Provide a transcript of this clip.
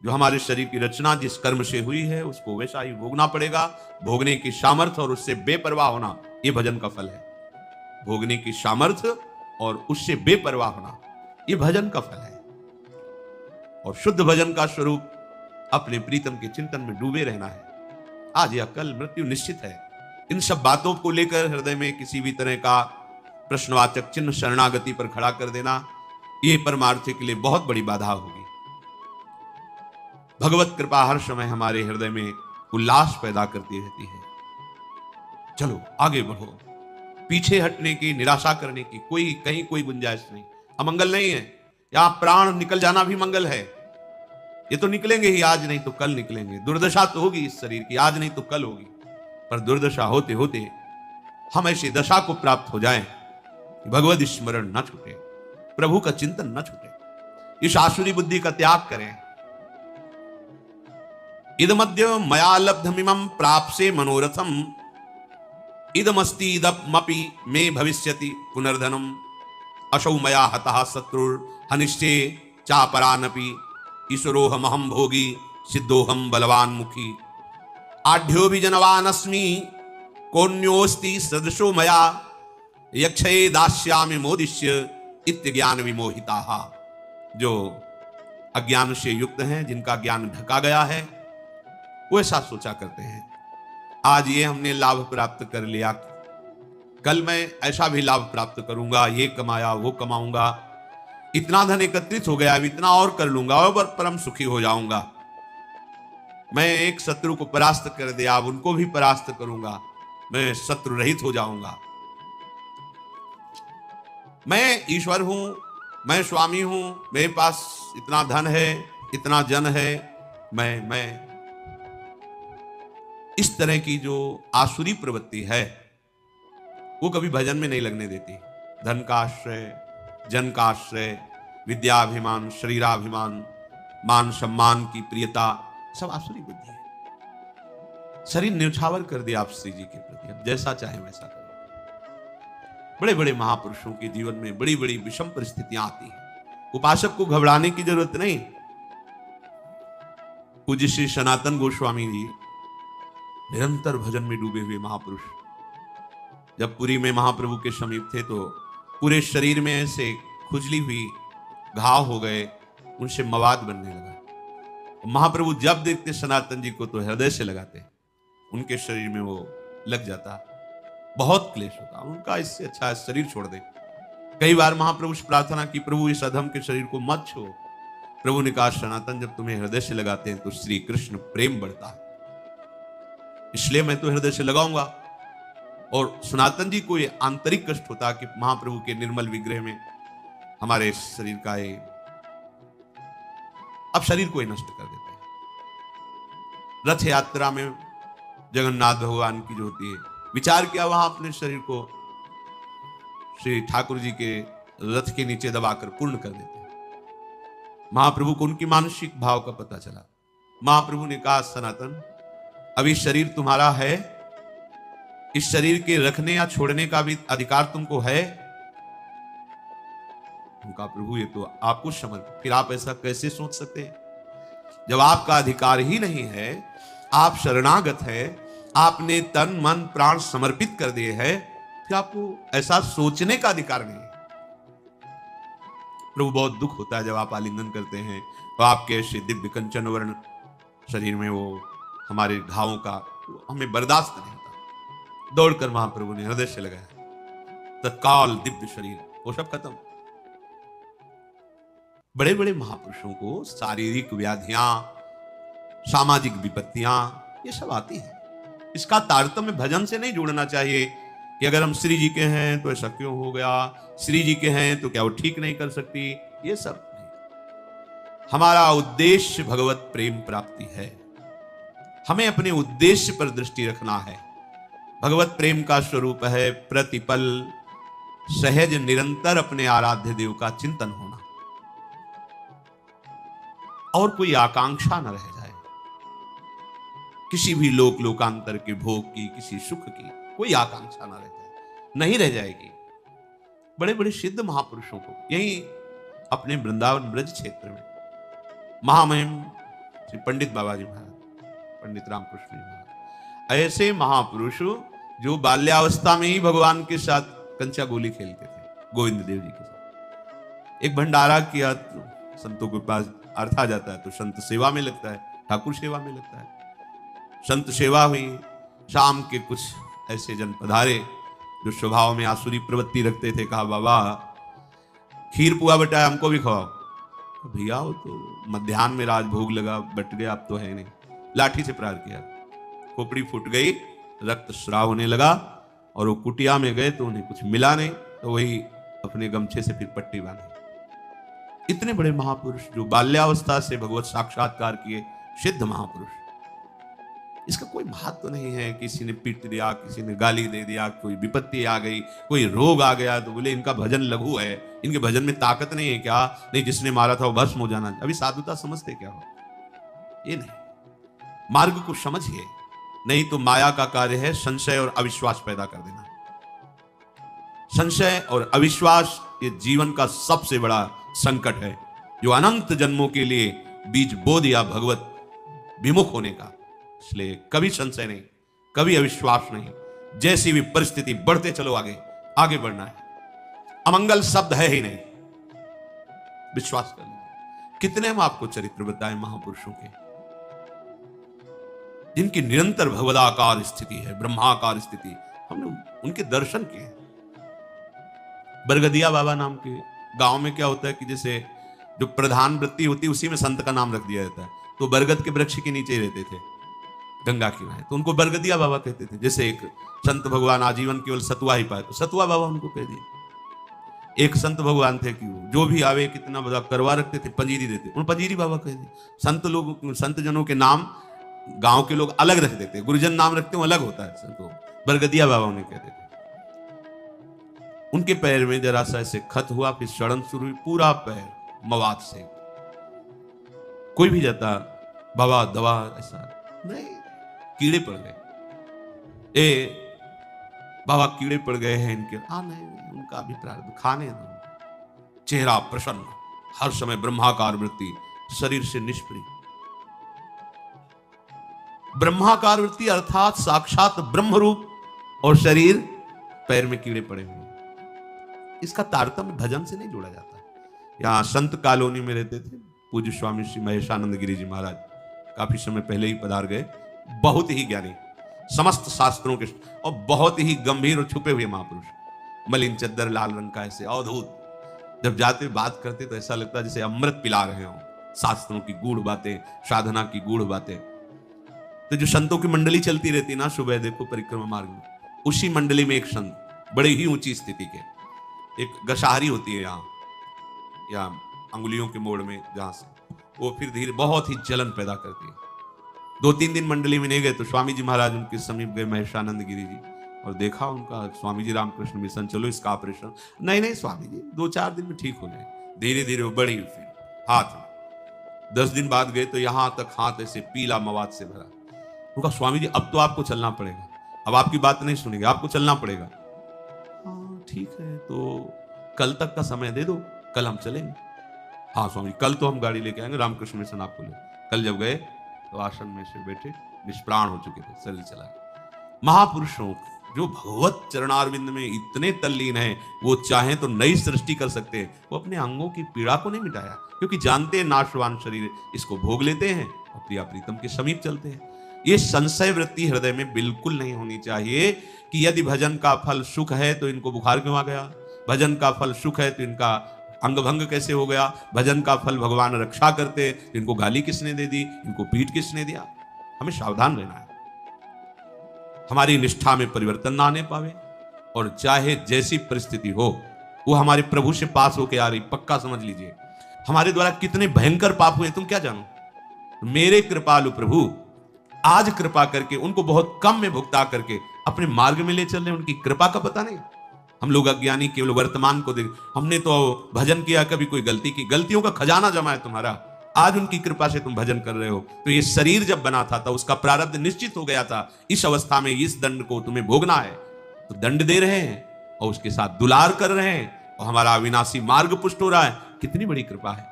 जो हमारे शरीर की रचना जिस कर्म से हुई है उसको वैसा ही भोगना पड़ेगा। भोगने की सामर्थ्य और उससे बेपरवाह होना, ये भजन का फल है। भोगने की सामर्थ्य और उससे बेपरवाह होना, ये भजन का फल है। और शुद्ध भजन का स्वरूप अपने प्रीतम के चिंतन में डूबे रहना है। आज या कल मृत्यु निश्चित है। इन सब बातों को लेकर हृदय में किसी भी तरह का प्रश्नवाचक चिन्ह शरणागति पर खड़ा कर देना, ये परमार्थ के लिए बहुत बड़ी बाधा होगी। भगवत कृपा हर समय हमारे हृदय में उल्लास पैदा करती रहती है। चलो आगे बढ़ो, पीछे हटने की, निराशा करने की कहीं कोई गुंजाइश नहीं। अमंगल नहीं है, यहां प्राण निकल जाना भी मंगल है। ये तो निकलेंगे ही, आज नहीं तो कल निकलेंगे। दुर्दशा तो होगी इस शरीर की, आज नहीं तो कल होगी। पर दुर्दशा होते होते हम ऐसी दशा को प्राप्त हो जाएं, भगवत स्मरण न छूटे, प्रभु का चिंतन न छूटे, इस आसुरी बुद्धि का त्याग करें। इदमद्य मया लब्धमिमं प्राप्से मनोरथम, इदमस्ति इदमपि मे भविष्यति पुनर्धनम, असौ मया हतः शत्रुर हनिष्ठे चापरानपि, ईश्वरोहमहं भोगी सिद्धोहम बलवान मुखी, आढ्यो भी जनवानस्मि कोन्योस्ति सदृशो मया, यक्षये दास्यामि मोदिष्य इत्यज्ञान विमोहिताः। जो अज्ञान से युक्त हैं, जिनका ज्ञान ढका गया है, वो ऐसा सोचा करते हैं आज ये हमने लाभ प्राप्त कर लिया, कल मैं ऐसा भी लाभ प्राप्त करूंगा, ये कमाया वो कमाऊंगा, इतना धन एकत्रित हो गया, अब इतना और कर लूंगा और परम सुखी हो जाऊंगा। मैं एक शत्रु को परास्त कर दिया, अब उनको भी परास्त करूंगा, मैं शत्रु रहित हो जाऊंगा। मैं ईश्वर हूं, मैं स्वामी हूं, मेरे पास इतना धन है, इतना जन है, मैं इस तरह की जो आसुरी प्रवृत्ति है वो कभी भजन में नहीं लगने देती। धन का आश्रय, जन का आश्रय, विद्याभिमान, शरीराभिमान, मान सम्मान की प्रियता, सब आसुरी बुद्धि है। शरीर न्यौछावर कर दिया आप श्री जी के प्रति, अब जैसा चाहे वैसा करो। बड़े बड़े महापुरुषों के जीवन में बड़ी बड़ी विषम परिस्थितियां आती हैं, उपासक को घबराने की जरूरत नहीं। पूज्य श्री सनातन गोस्वामी जी निरंतर भजन में डूबे हुए महापुरुष, जब पुरी में महाप्रभु के समीप थे तो पूरे शरीर में ऐसे खुजली हुई, घाव हो गए, उनसे मवाद बनने लगा। महाप्रभु जब देखते सनातन जी को तो हृदय से लगाते, उनके शरीर में वो लग जाता, बहुत क्लेश होता उनका, इससे अच्छा है शरीर छोड़ दे। कई बार महाप्रभु से प्रार्थना की, प्रभु इस अधम के शरीर को मत छोड़। प्रभु ने कहा, सनातन जब तुम्हें हृदय से लगाते हैं तो श्री कृष्ण प्रेम बढ़ता है, इसलिए मैं तो हृदय से लगाऊंगा। और सनातन जी को ये आंतरिक कष्ट होता कि महाप्रभु के निर्मल विग्रह में हमारे शरीर का ये, अब शरीर को ही नष्ट कर देते हैं। रथ यात्रा में जगन्नाथ भगवान की जो होती है, विचार किया वहां अपने शरीर को श्री ठाकुर जी के रथ के नीचे दबाकर पूर्ण कर देते हैं। महाप्रभु को उनकी मानसिक भाव का पता चला। महाप्रभु ने कहा, सनातन अभी शरीर तुम्हारा है, इस शरीर के रखने या छोड़ने का भी अधिकार तुमको है। उनका प्रभु ये तो आपको समर्पित, फिर आप ऐसा कैसे सोच सकते हैं? जब आपका अधिकार ही नहीं है, आप शरणागत है, आपने तन मन प्राण समर्पित कर दिए हैं, फिर आपको ऐसा सोचने का अधिकार नहीं है। प्रभु बहुत दुख होता है जब आप आलिंगन करते हैं तो आपके ऐसे दिव्य कंचन वर्ण शरीर में वो हमारे घावों का हमें बर्दाश्त नहीं होता। दौड़कर महाप्रभु ने हृदय से लगाया, तत्काल दिव्य शरीर वो सब खत्म। बड़े बड़े महापुरुषों को शारीरिक व्याधियां, सामाजिक विपत्तियां, ये सब आती है। इसका तारतम्य भजन से नहीं जोड़ना चाहिए कि अगर हम श्री जी के हैं तो ऐसा क्यों हो गया, श्री जी के हैं तो क्या वो ठीक नहीं कर सकती, ये सब नहीं। हमारा उद्देश्य भगवत प्रेम प्राप्ति है, हमें अपने उद्देश्य पर दृष्टि रखना है। भगवत प्रेम का स्वरूप है प्रतिपल सहज निरंतर अपने आराध्य देव का चिंतन होना, और कोई आकांक्षा न रह जाए किसी भी लोक लोकांतर के भोग की, किसी सुख की कोई आकांक्षा न रह जाए, नहीं रह जाएगी। बड़े बड़े सिद्ध महापुरुषों को यही अपने वृंदावन ब्रज क्षेत्र में महामहिम श्री पंडित बाबाजी महाराज, पंडित रामकृष्ण जी महाराज, ऐसे महापुरुष जो बाल्यावस्था में ही भगवान के साथ कंचा गोली खेलते थे, गोविंद देव जी के साथ। एक भंडारा किया तो संतों के पास अर्थ आ जाता है, तो संत सेवा में लगता है, ठाकुर सेवा में लगता है। संत सेवा हुई, शाम के कुछ ऐसे जन पधारे जो स्वभाव में आसुरी प्रवृत्ति रखते थे। कहा बाबा खीर पुआ बटा हमको भी खवाओ। भैया वो तो मध्याह्न में राजभोग लगा, बट गया, अब तो है नहीं। लाठी से प्रहार किया, खोपड़ी फूट गई, रक्त स्राव होने लगा, और वो कुटिया में गए तो उन्हें कुछ मिला नहीं, तो वही अपने गमछे से फिर पट्टी बांधी। इतने बड़े महापुरुष जो बाल्यावस्था से भगवत साक्षात्कार किए, सिद्ध महापुरुष, इसका कोई महत्व नहीं है। किसी ने पीट दिया, किसी ने गाली दे दिया, कोई विपत्ति आ गई, कोई रोग आ गया तो बोले इनका भजन लघु है, इनके भजन में ताकत नहीं है क्या? नहीं, जिसने मारा था वो भस्म हो जाना। अभी साधुता समझते क्या हो? ये नहीं, मार्ग को समझिए, नहीं तो माया का कार्य है संशय और अविश्वास पैदा कर देना। संशय और अविश्वास ये जीवन का सबसे बड़ा संकट है, जो अनंत जन्मों के लिए बीज बो दिया भगवत विमुख होने का। इसलिए कभी संशय नहीं, कभी अविश्वास नहीं, जैसी भी परिस्थिति बढ़ते चलो, आगे आगे बढ़ना है। अमंगल शब्द है ही नहीं, विश्वास कर लीजिए। कितने हम आपको चरित्र बताएं महापुरुषों के, जिनकी निरंतर भगवदाकार स्थिति है, ब्रह्माकार स्थिति, हमने उनके दर्शन किए। बरगदिया बाबा नाम के गांव में क्या होता है कि जैसे जो प्रधान वृत्ति होती है उसी में संत का नाम रख दिया जाता है। तो बरगद के वृक्ष के नीचे ही रहते थे, गंगा किनारे, तो उनको बरगदिया बाबा कहते थे। जैसे एक संत भगवान आजीवन केवल सतुआ ही पाए, तो सतुआ बाबा उनको कह दिए। एक संत भगवान थे कि जो भी आवे कितना बड़ा करवा रखते थे, पंजीरी देते, उन पंजीरी बाबा कह दिए। संत लोग, संत जनों के नाम गांव के लोग अलग रख देते, गुरुजन नाम रखते हो अलग होता है, संतो बरगदिया बाबा उन्हें कहते थे। उनके पैर में जरा सा ऐसे खत हुआ, फिर सड़न शुरू हुई, पूरा पैर मवाद से। कोई भी जाता बाबा दवा, ऐसा नहीं, कीड़े पड़ गए। बाबा कीड़े पड़ गए हैं इनके, नहीं, उनका भी प्रारब्ध, खाने दो। चेहरा प्रसन्न, हर समय ब्रह्माकार वृत्ति, शरीर से निष्प्रिय। ब्रह्माकार वृत्ति अर्थात साक्षात ब्रह्म रूप, और शरीर पैर में कीड़े पड़े हुए। इसका तारतम्य भजन से नहीं जोड़ा जाता। यहाँ संत कॉलोनी में रहते थे पूज्य स्वामी श्री महेशानंद गिरी जी महाराज, काफी समय पहले ही पधार गए। बहुत ही ज्ञानी, समस्त शास्त्रों के, और बहुत ही गंभीर और छुपे हुए महापुरुष। मलिन चद्दर, लाल रंग का, ऐसे अवधूत। जब जाते बात करते तो ऐसा लगता जैसे अमृत पिला रहे हो, शास्त्रों की गूढ़ बातें, साधना की गूढ़ बातें। तो जो संतों की मंडली चलती रहती ना, सुबह देखो परिक्रमा मार्ग में, उसी मंडली में एक संत बड़े ही ऊंची स्थिति के, एक गशाहरी होती है यहाँ या अंगुलियों के मोड़ में, जहां से वो फिर धीरे बहुत ही जलन पैदा करती है। 2-3 दिन मंडली में नहीं गए तो स्वामी जी महाराज उनके समीप गए, महेशानंद गिरी जी, और देखा उनका। स्वामी जी रामकृष्ण मिशन, चलो इसका ऑपरेशन। नहीं स्वामी जी 2-4 दिन में ठीक हो जाए। धीरे धीरे वो बढ़ी, फिर हाथ में 10 दिन बाद गए तो यहां तक हाथ ऐसे पीला मवाद से भरा। उनका स्वामी जी अब तो आपको चलना पड़ेगा, अब आपकी बात नहीं सुनेंगे, आपको चलना पड़ेगा। हाँ ठीक है, तो कल तक का समय दे दो, कल हम चलेंगे। हाँ स्वामी, कल तो हम गाड़ी लेके आएंगे, रामकृष्ण मिशन आपको ले। कल जब गए तो आश्रम में से बैठे, निष्प्राण हो चुके थे, शरीर चला गया। महापुरुषों जो भगवत चरणारविंद में इतने तल्लीन हैं, वो चाहें तो नई सृष्टि कर सकते हैं। वो अपने अंगों की पीड़ा को नहीं मिटाया, क्योंकि जानते हैं नाशवान शरीर, इसको भोग लेते हैं और प्रिया प्रीतम के समीप चलते हैं। ये संशय वृत्ति हृदय में बिल्कुल नहीं होनी चाहिए कि यदि भजन का फल सुख है तो इनको बुखार क्यों आ गया, भजन का फल सुख है तो इनका अंग भंग कैसे हो गया, भजन का फल भगवान रक्षा करते तो इनको गाली किसने दे दी, इनको पीठ किसने दिया। हमें सावधान रहना है, हमारी निष्ठा में परिवर्तन ना आने पावे, और चाहे जैसी परिस्थिति हो वो हमारे प्रभु से पास होके आ रही। पक्का समझ लीजिए, हमारे द्वारा कितने भयंकर पाप हुए तुम क्या जानो। मेरे कृपालु प्रभु आज कृपा करके उनको बहुत कम में भुगता करके अपने मार्ग में ले चल रहे, उनकी कृपा का पता नहीं। हम लोग अज्ञानी केवल वर्तमान को देख, हमने तो भजन किया, कभी कोई गलती की, गलतियों का खजाना जमा है तुम्हारा, आज उनकी कृपा से तुम भजन कर रहे हो। तो ये शरीर जब बना था उसका प्रारब्ध निश्चित हो गया था, इस अवस्था में इस दंड को तुम्हें भोगना है, तो दंड दे रहे हैं और उसके साथ दुलार कर रहे हैं, और हमारा अविनाशी मार्ग पुष्ट हो रहा है। कितनी बड़ी कृपा है।